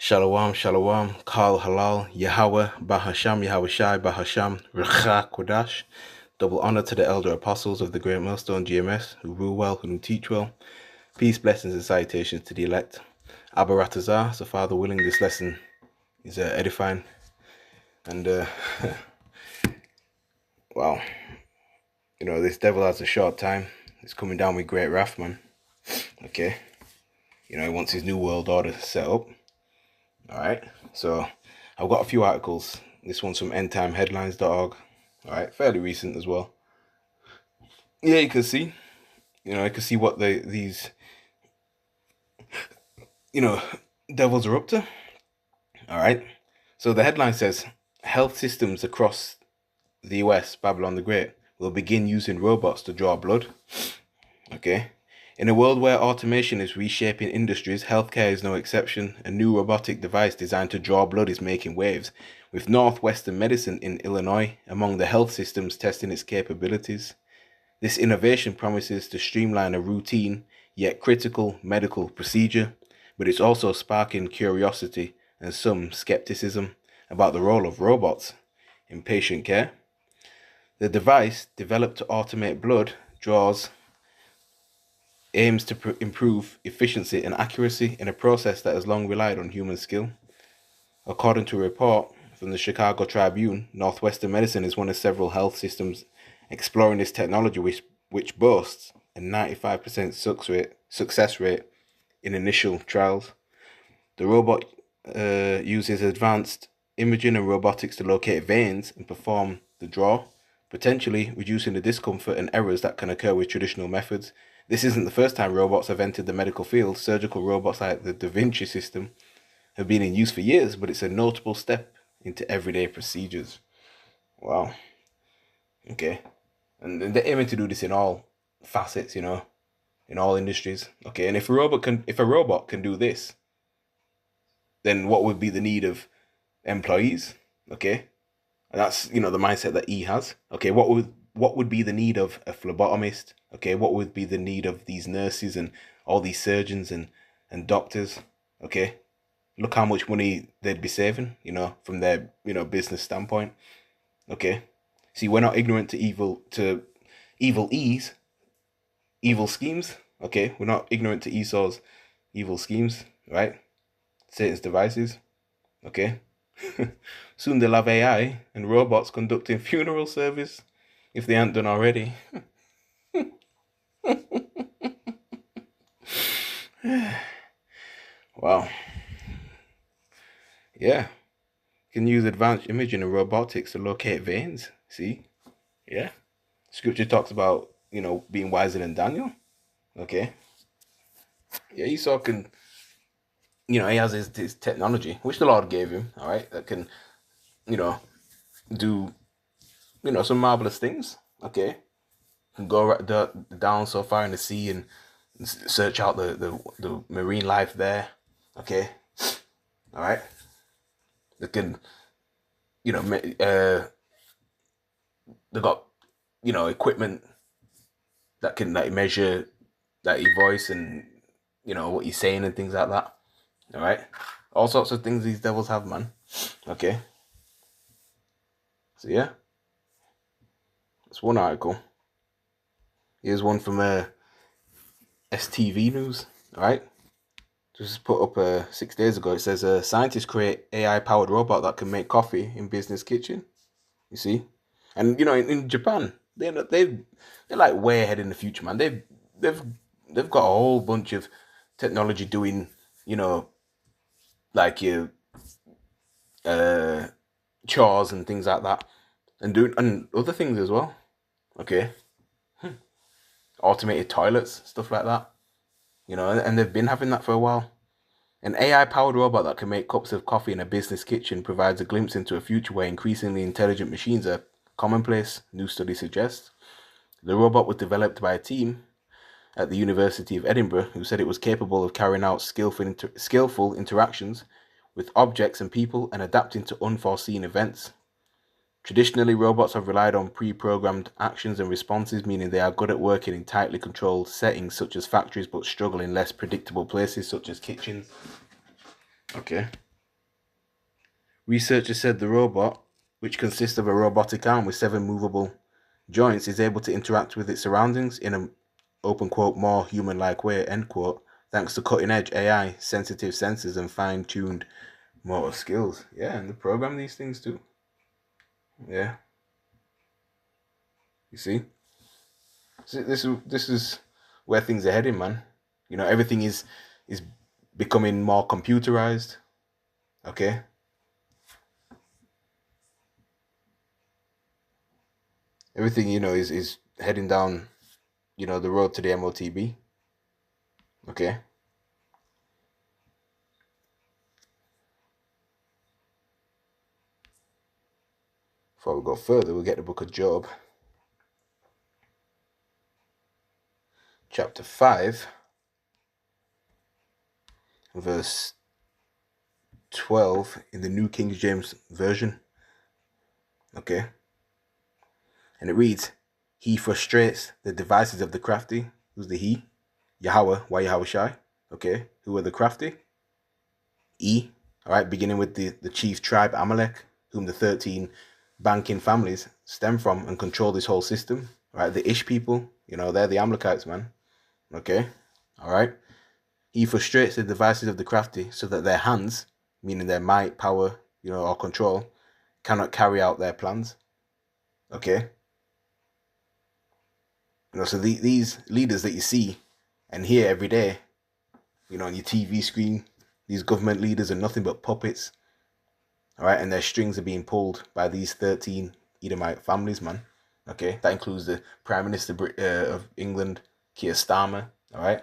Shalom, shalom, Kal Halal, Yahweh, Bahasham, Yahweh Shai, Bahasham, Recha Kodash. Double honor to the elder apostles of the Great Millstone GMS, who rule well, who teach well. Peace, blessings, and salutations to the elect. Abaratazar, so Father willing, this lesson is edifying. And, wow, this devil has a short time. He's coming down with great wrath, man. Okay. He wants his new world order set up. Alright, so I've got a few articles. This one's from endtimeheadlines.org. Alright, fairly recent as well. Yeah, you can see. You can see what these devils are up to. Alright. So the headline says health systems across the US, Babylon the Great, will begin using robots to draw blood. Okay. In a world where automation is reshaping industries, healthcare is no exception. A new robotic device designed to draw blood is making waves, with Northwestern Medicine in Illinois among the health systems testing its capabilities. This innovation promises to streamline a routine, yet critical medical procedure, but it's also sparking curiosity and some skepticism about the role of robots in patient care. The device, developed to automate blood draws, aims to improve efficiency and accuracy in a process that has long relied on human skill. According to a report from the Chicago Tribune, Northwestern Medicine is one of several health systems exploring this technology, which boasts a 95% success rate in initial trials. The robot uses advanced imaging and robotics to locate veins and perform the draw, potentially reducing the discomfort and errors that can occur with traditional methods. This isn't the first time robots have entered the medical field. Surgical robots like the Da Vinci system have been in use for years, but it's a notable step into everyday procedures. Wow. Okay. And they're aiming to do this in all facets, in all industries. Okay. And if a robot can do this, then what would be the need of employees? Okay. And that's, the mindset that E has. Okay. What would be the need of a phlebotomist? Okay, what would be the need of these nurses and all these surgeons and doctors? Okay, look how much money they'd be saving, from their, business standpoint. Okay, see, we're not ignorant to evil E's evil schemes. Okay, we're not ignorant to Esau's evil schemes, right? Satan's devices. Okay, soon they'll have AI and robots conducting funeral service if they aren't done already. Wow. Yeah. You can use advanced imaging and robotics to locate veins. See? Yeah. Scripture talks about, being wiser than Daniel. Okay. Yeah, Esau can, he has his technology, which the Lord gave him, all right, that can, do, some marvelous things. Okay. Can go down so far in the sea and search out the marine life there. Okay. All right. They can, they got, equipment that can measure that your voice and, what you're saying and things like that. All right. All sorts of things these devils have, man. Okay. So yeah. That's one article. Here's one from STV News. All right. Just put up 6 days ago. It says scientists create AI-powered robot that can make coffee in business kitchen. You see, and in Japan, they're like way ahead in the future, man. They've got a whole bunch of technology doing, like your chores and things like that, and other things as well. Okay, automated toilets, stuff like that. And they've been having that for a while. An AI-powered robot that can make cups of coffee in a business kitchen provides a glimpse into a future where increasingly intelligent machines are commonplace, new study suggests. The robot was developed by a team at the University of Edinburgh who said it was capable of carrying out skillful interactions with objects and people and adapting to unforeseen events. Traditionally, robots have relied on pre-programmed actions and responses, meaning they are good at working in tightly controlled settings such as factories, but struggle in less predictable places such as kitchens. Okay. Researchers said the robot, which consists of a robotic arm with 7 movable joints, is able to interact with its surroundings in an open quote more human-like way end quote, thanks to cutting-edge AI, sensitive sensors, and fine-tuned motor skills. Yeah, and they program these things too. Yeah, you see, so this is where things are heading, man. You know, everything is becoming more computerized. Okay, everything is heading down the road to the MOTB. Okay, before we go further, we'll get the book of Job, chapter 5, verse 12 in the New King James Version. Okay, and it reads, "He frustrates the devices of the crafty." Who's the he? Yahweh. Why Yahweh Shai? Okay, who are the crafty? E. All right, beginning with the chief tribe Amalek, whom the 13 banking families stem from and control this whole system. All right, the Ish people, they're the Amalekites, man. Okay, all right. He frustrates the devices of the crafty so that their hands, meaning their might, power, or control, cannot carry out their plans. Okay, so these leaders that you see and hear every day, on your TV screen, these government leaders are nothing but puppets. All right, and their strings are being pulled by these 13 Edomite families, man. Okay, that includes the Prime Minister of England, Keir Starmer. All right,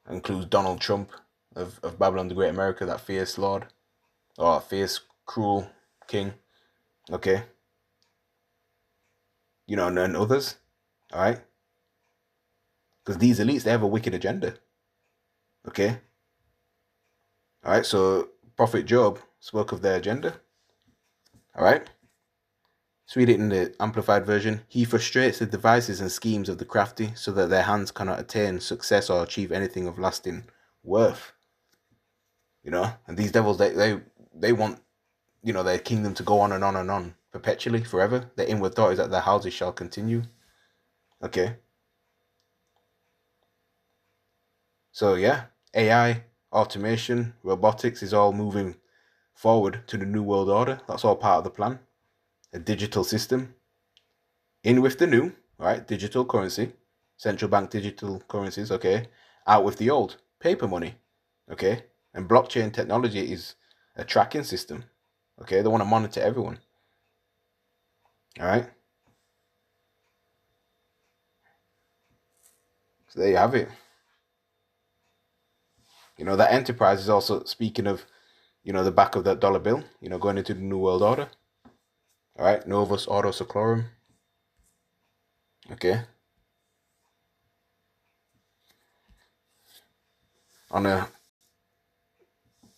that includes Donald Trump of Babylon the Great America, that fierce lord, or fierce, cruel king. Okay, and others. All right, because these elites, they have a wicked agenda. Okay, all right, so Prophet Job spoke of their agenda. All right, let's read it in the Amplified Version. He frustrates the devices and schemes of the crafty so that their hands cannot attain success or achieve anything of lasting worth. And these devils, they want, their kingdom to go on and on and on perpetually, forever. Their inward thought is that their houses shall continue. Okay. So yeah, AI, automation, robotics is all moving forward to the new world order. That's all part of the plan. A digital system. In with the new, right? Digital currency. Central bank digital currencies, okay. Out with the old. Paper money. Okay. And blockchain technology is a tracking system. Okay. They want to monitor everyone. All right. So there you have it. That enterprise is also speaking of, the back of that dollar bill, going into the new world order. All right. Novus Ordo Seclorum. Okay. On a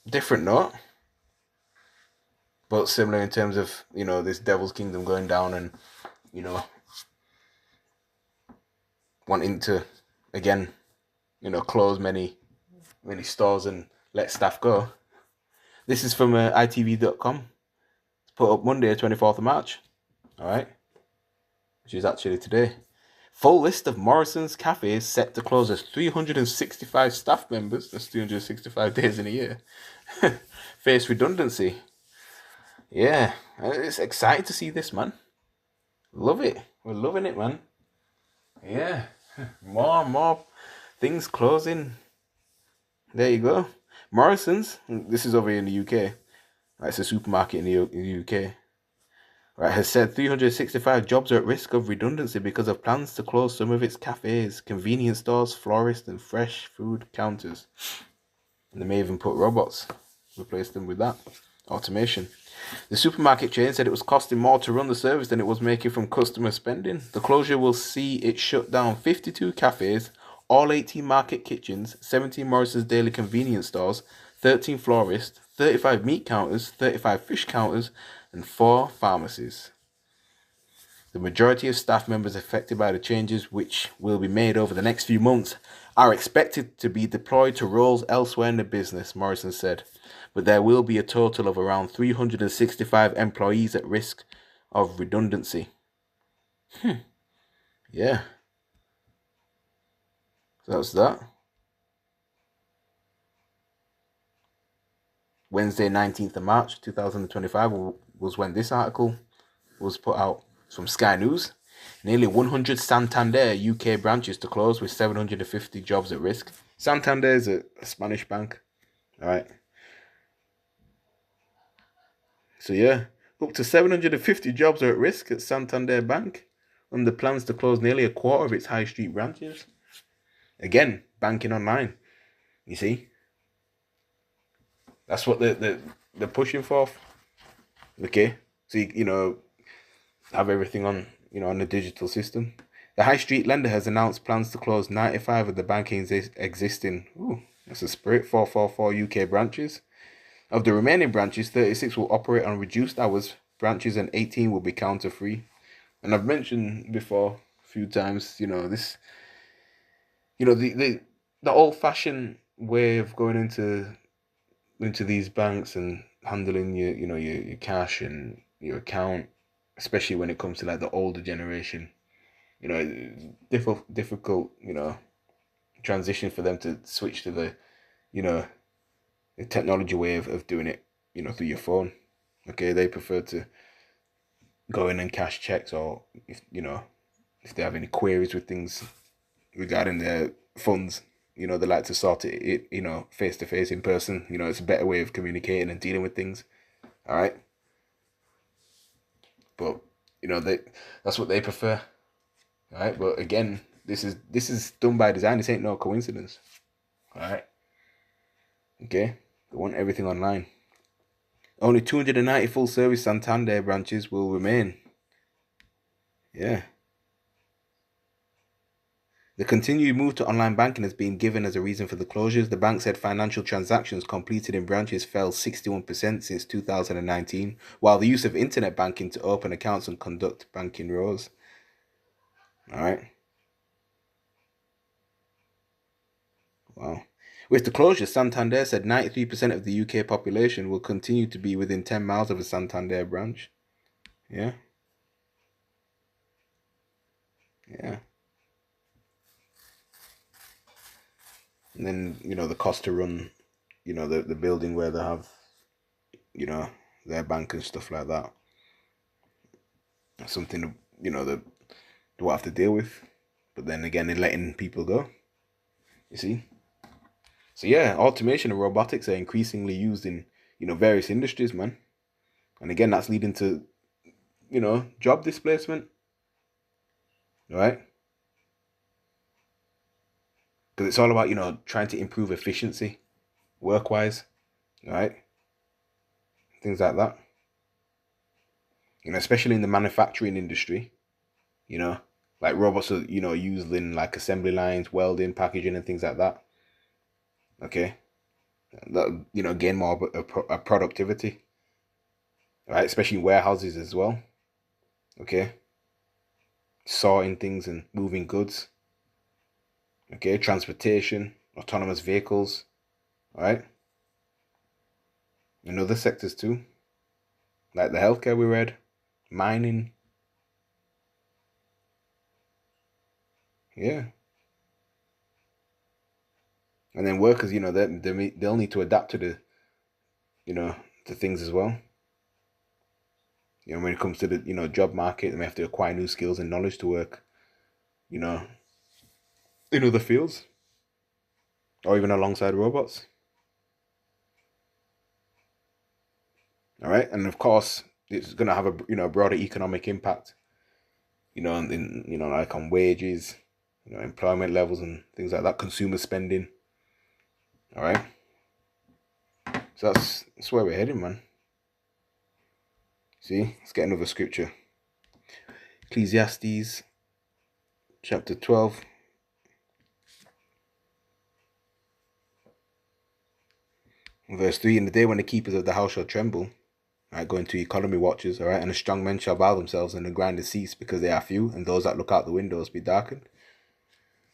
different note, but similar in terms of, this devil's kingdom going down and, you know, wanting to, again, close many stores and let staff go. This is from itv.com. It's put up Monday, 24th of March. All right. Which is actually today. Full list of Morrison's cafes set to close as 365 staff members, that's 365 days in a year, face redundancy. Yeah, it's exciting to see this, man. Love it. We're loving it, man. Yeah, more and more things closing. There you go. Morrison's, this is over here in the UK. Right, it's a supermarket in the UK. Right, has said 365 jobs are at risk of redundancy because of plans to close some of its cafes, convenience stores, florists, and fresh food counters. And they may even put robots, replace them with that. Automation. The supermarket chain said it was costing more to run the service than it was making from customer spending. The closure will see it shut down 52 cafes, all 18 market kitchens, 17 Morrison's daily convenience stores, 13 florists, 35 meat counters, 35 fish counters, and 4 pharmacies. The majority of staff members affected by the changes, which will be made over the next few months, are expected to be deployed to roles elsewhere in the business, Morrison said, but there will be a total of around 365 employees at risk of redundancy. Yeah, so that's that. Wednesday, 19th of March 2025 was when this article was put out. It's from Sky News. Nearly 100 Santander UK branches to close with 750 jobs at risk. Santander is a Spanish bank. All right. So, yeah, up to 750 jobs are at risk at Santander Bank under plans to close nearly a quarter of its high street branches. Again, banking online. You see? That's what they're pushing for. Okay. So, have everything on, on the digital system. The high street lender has announced plans to close 95 of the banking's existing, that's a spirit, 444 UK branches. Of the remaining branches, 36 will operate on reduced hours branches and 18 will be counter free. And I've mentioned before a few times, this, the old fashioned way of going into these banks and handling your cash and your account, especially when it comes to like the older generation. Difficult, transition for them to switch to you know, the technology way of doing it, through your phone. Okay, they prefer to go in and cash checks, or if they have any queries with things regarding their funds, they like to sort it, face to face in person. It's a better way of communicating and dealing with things. All right, but that's what they prefer. All right, but again, this is done by design. This ain't no coincidence. All right, okay, they want everything online. Only 290 full service Santander branches will remain. Yeah. The continued move to online banking has been given as a reason for the closures. The bank said financial transactions completed in branches fell 61% since 2019, while the use of internet banking to open accounts and conduct banking rose. All right. Wow. With the closure, Santander said 93% of the UK population will continue to be within 10 miles of a Santander branch. Yeah. Yeah. And then, the cost to run, the building where they have, their bank and stuff like that. That's something, that they will have to deal with. But then again, they're letting people go. You see? So yeah, automation and robotics are increasingly used in, various industries, man. And again, that's leading to, job displacement. Right? Because it's all about, trying to improve efficiency, work-wise. Right? Things like that. Especially in the manufacturing industry, you know, like robots are, used in like assembly lines, welding, packaging, and things like that. Okay, that gain more a productivity, right? Especially in warehouses as well. Okay, sorting things and moving goods. Okay, transportation, autonomous vehicles. All right, and other sectors too, like the healthcare we read, mining. Yeah, and then workers, they'll need to adapt to the to things as well. When it comes to the job market, they may have to acquire new skills and knowledge to work, you know, in other fields or even alongside robots. All right, and of course, it's going to have a broader economic impact. Like on wages, employment levels and things like that, consumer spending. All right, so that's where we're heading, man. See, let's get another scripture. Ecclesiastes chapter 12. Verse 3, in the day when the keepers of the house shall tremble, right, going to economy watches, all right, and the strong men shall bow themselves and the grinders cease because they are few, and those that look out the windows be darkened.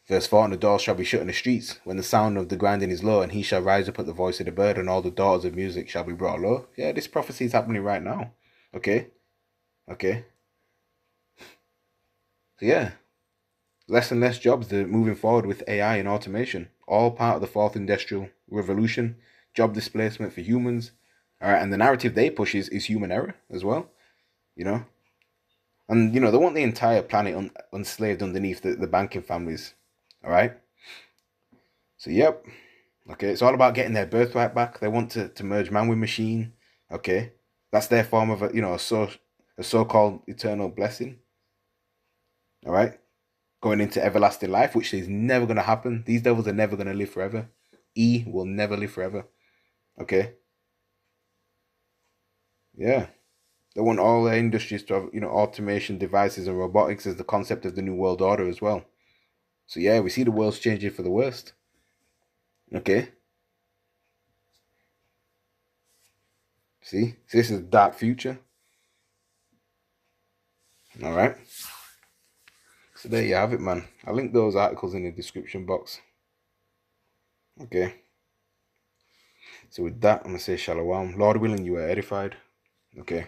Verse 4, and the doors shall be shut in the streets when the sound of the grinding is low, and he shall rise up at the voice of the bird, and all the daughters of music shall be brought low. Yeah, this prophecy is happening right now. Okay, okay. So yeah, less and less jobs. They're moving forward with AI and automation, all part of the fourth industrial revolution. Job displacement for humans. All right, and the narrative they push is human error as well. You know, and they want the entire planet unslaved underneath the banking families. All right. So yep. Okay, it's all about getting their birthright back. They want to merge man with machine. Okay, that's their form of a so-called eternal blessing. All right, going into everlasting life, which is never gonna happen. These devils are never gonna live forever. E will never live forever. Okay, yeah, they want all their industries to have automation devices and robotics as the concept of the new world order as well. So yeah, we see the world's changing for the worst. Okay, see, so this is a dark future. All right. So there you have it, man. I'll link those articles in the description box. Okay. So with that, I'm gonna say shalom. Lord willing, you are edified. Okay.